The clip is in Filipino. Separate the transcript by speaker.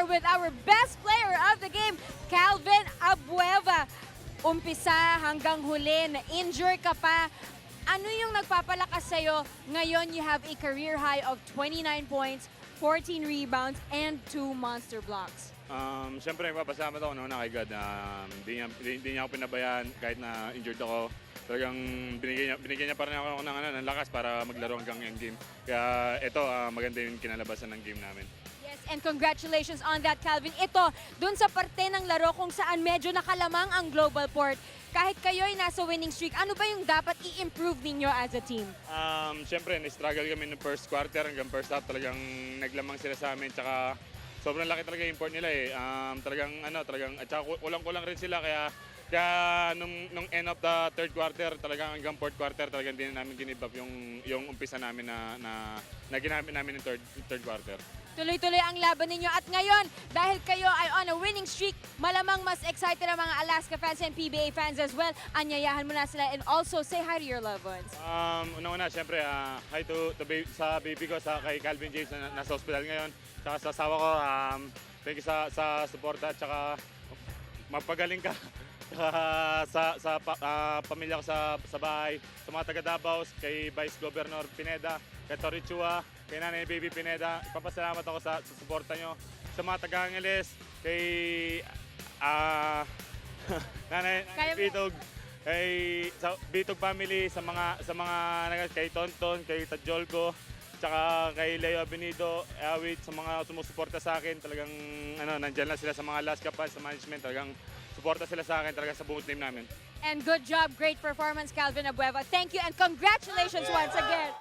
Speaker 1: with our best player of the game, Calvin Abueva. Umpisa hanggang huli, na-injure ka pa. Ano yung nagpapalakas sa'yo? Ngayon, you have a career high of 29 points, 14 rebounds, and 2 monster blocks.
Speaker 2: Siyempre, papasalamat ako noon kay God na hindi niya ako pinabayaan kahit na injured ako. Talagang binigyan niya pa rin ako ng lakas para maglaro hanggang end game. Kaya ito, maganda yung kinalabasan ng game namin.
Speaker 1: Yes, and congratulations on that, Calvin. Ito, dun sa parte ng laro kung saan medyo nakalamang ang Global Port. Kahit kayo'y nasa winning streak, ano ba yung dapat i-improve ninyo as a team?
Speaker 2: Siyempre, na-struggle kami ng first quarter hanggang first half. Talagang naglamang sila sa amin. Tsaka sobrang laki talaga yung import nila eh. At saka kulang-kulang rin sila. Kaya nung end of the third quarter, talagang hanggang fourth quarter, talagang hindi na namin give up yung umpisa namin na ginamit namin yung third quarter.
Speaker 1: Tuloy-tuloy ang laban ninyo. At ngayon, dahil kayo ay on a winning streak, malamang mas excited ang mga Alaska fans and PBA fans as well. Anyayahan mo na sila and also say hi to your loved ones.
Speaker 2: Una-una, siyempre, hi sa baby ko, kay Calvin James na nasa hospital ngayon. Tsaka sa asawa ko, thank you sa suporta. Tsaka magpagaling ka. sa pamilya ko sa bahay, sa mga taga Davao, kay Vice Governor Pineda, kay Tori Chua, kay Nanay Baby Pineda. Ipapasalamat ako sa suporta nyo. Sa mga taga Angeles, kay Nanay Bitog, sa Bitog family, sa mga kay Tonton, kay Tadjolko, tsaka kay Leo Abenido, Awit, sa mga sumusuporta sa akin. Talagang nandyan lang sila sa mga Alaska fans, sa management. Talagang suporta sila sa akin talaga sa buong team namin.
Speaker 1: And good job, great performance, Calvin Abueva. Thank you and congratulations once again.